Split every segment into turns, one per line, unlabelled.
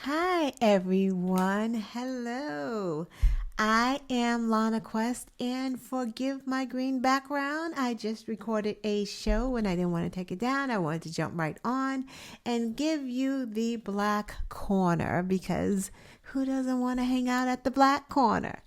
Hi, everyone. Hello. I am Lana Quest, and forgive my green background. I just recorded a show and I didn't want to take it down. I wanted to jump right on and give you the Black Corner because who doesn't want to hang out at the Black Corner?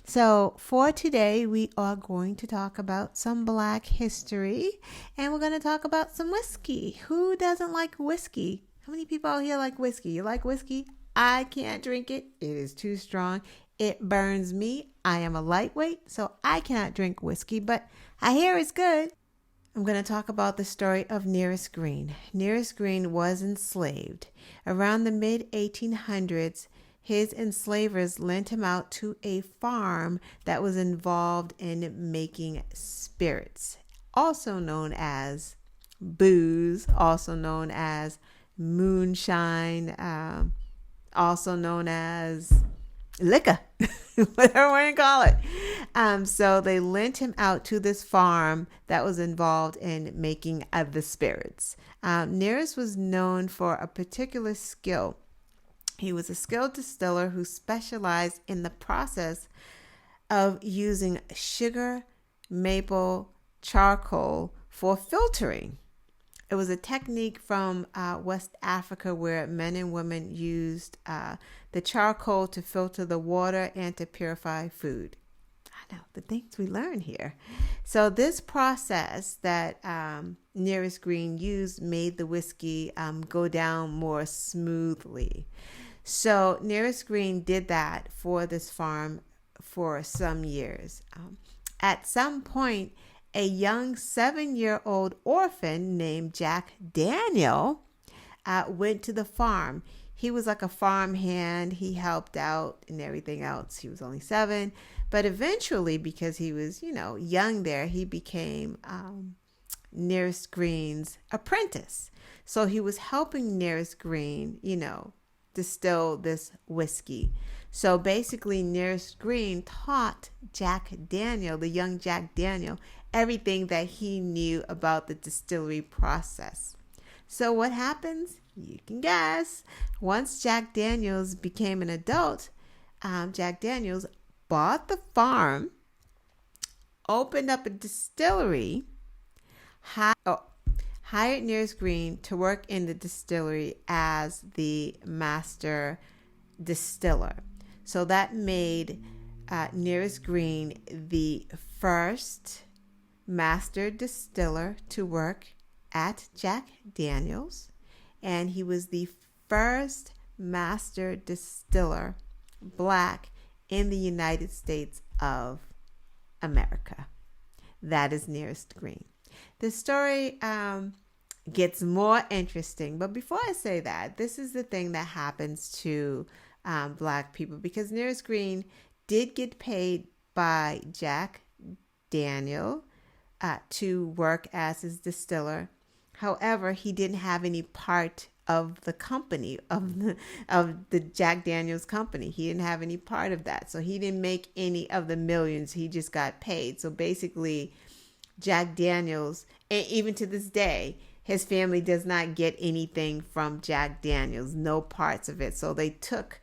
So for today, we are going to talk about some Black history and we're going to talk about some whiskey. Who doesn't like whiskey? How many people out here like whiskey? You like whiskey? I can't drink it. It is too strong. It burns me. I am a lightweight, so I cannot drink whiskey, but I hear it's good. I'm going to talk about the story of Nearest Green. Nearest Green was enslaved. Around the mid-1800s, his enslavers lent him out to a farm that was involved in making spirits, also known as booze, also known as moonshine, also known as liquor, whatever you want to call it. So they lent him out to this farm that was involved in making the spirits. Nearest was known for a particular skill. He was a skilled distiller who specialized in the process of using sugar, maple, charcoal for filtering. It was a technique from West Africa where men and women used the charcoal to filter the water and to purify food. I know, the things we learn here. So this process that Nearest Green used made the whiskey go down more smoothly. So Nearest Green did that for this farm for some years. At some point, a young 7-year-old orphan named Jack Daniel went to the farm. He was like a farm hand. He helped out and everything else. He was only 7. But eventually, because he was, young there, he became Nearest Green's apprentice. So he was helping Nearest Green, distill this whiskey. So basically, Nearest Green taught Jack Daniel, the young Jack Daniel, everything that he knew about the distillery process. So what happens? You can guess. Once Jack Daniels became an adult, Jack Daniels bought the farm, opened up a distillery, hired Nearest Green to work in the distillery as the master distiller. So that made Nearest Green the first master distiller to work at Jack Daniels, and he was the first master distiller Black in the United States of America. That is Nearest Green. The story gets more interesting, but before I say that, this is the thing that happens to Black people, because Nearest Green did get paid by Jack Daniel to work as his distiller. However, he didn't have any part of the company, of the Jack Daniels company. He didn't have any part of that. So he didn't make any of the millions. He just got paid. So basically, Jack Daniels, and even to this day, his family does not get anything from Jack Daniels, no parts of it. So they took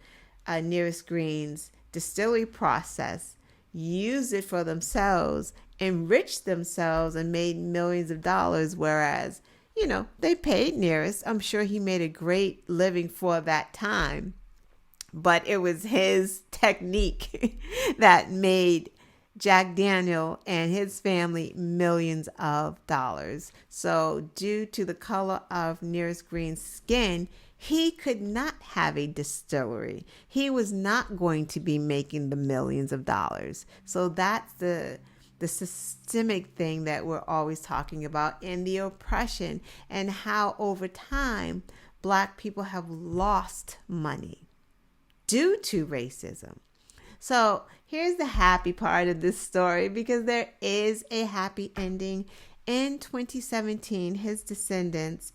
Nearest Green's distillery process, used it for themselves, enriched themselves, and made millions of dollars, whereas, they paid Nearest. I'm sure he made a great living for that time, but it was his technique that made Jack Daniel and his family millions of dollars. So due to the color of Nearest Green's skin, he could not have a distillery. He was not going to be making the millions of dollars. So that's the systemic thing that we're always talking about, and the oppression, and how over time Black people have lost money due to racism. So here's the happy part of this story, because there is a happy ending. In 2017, his descendants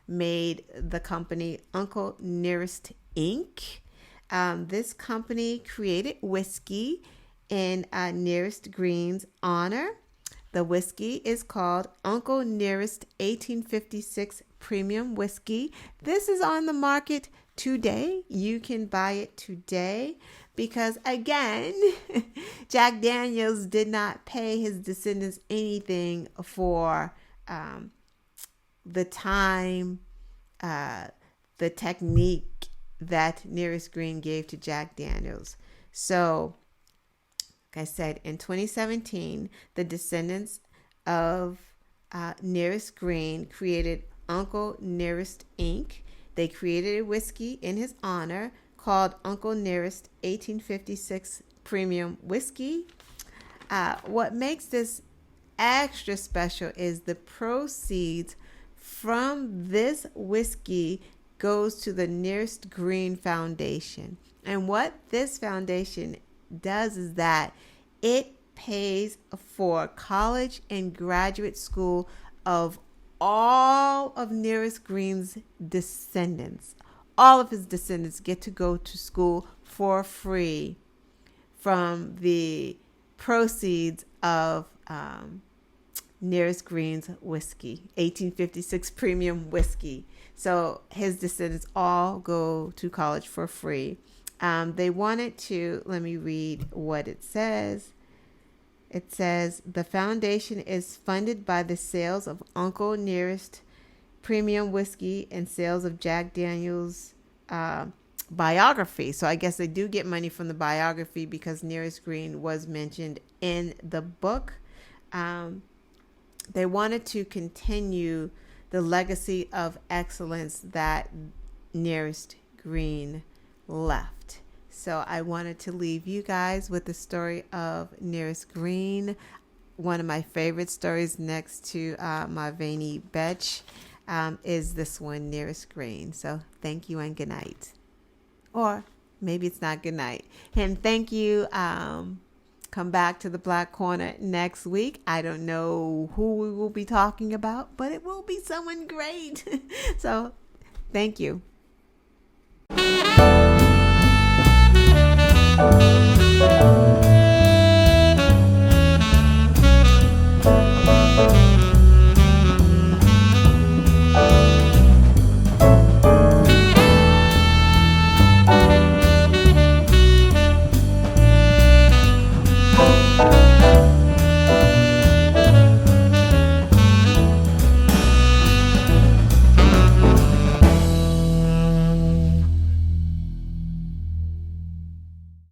made the company Uncle Nearest Inc. This company created whiskey in Nearest Green's honor. The whiskey is called Uncle Nearest 1856 Premium Whiskey. This is on the market today. You can buy it today because, again, Jack Daniels did not pay his descendants anything for the time, the technique that Nearest Green gave to Jack Daniels. So, like I said, in 2017, the descendants of Nearest Green created Uncle Nearest Inc. They created a whiskey in his honor called Uncle Nearest 1856 Premium Whiskey. What makes this extra special is the proceeds from this whiskey goes to the Nearest Green Foundation. And what this foundation does is that it pays for college and graduate school of all of Nearest Green's descendants. All of his descendants get to go to school for free from the proceeds of Nearest Green's whiskey, 1856 Premium Whiskey. So his descendants all go to college for free. They wanted to, let me read what it says. It says, the foundation is funded by the sales of Uncle Nearest Premium Whiskey and sales of Jack Daniels biography. So I guess they do get money from the biography because Nearest Green was mentioned in the book. They wanted to continue the legacy of excellence that Nearest Green left. So I wanted to leave you guys with the story of Nearest Green. One of my favorite stories next to my Veiny Betch is this one, Nearest Green. So thank you and good night. Or maybe it's not good night. And thank you. Come back to the Black Corner next week. I don't know who we will be talking about, but it will be someone great. So thank you.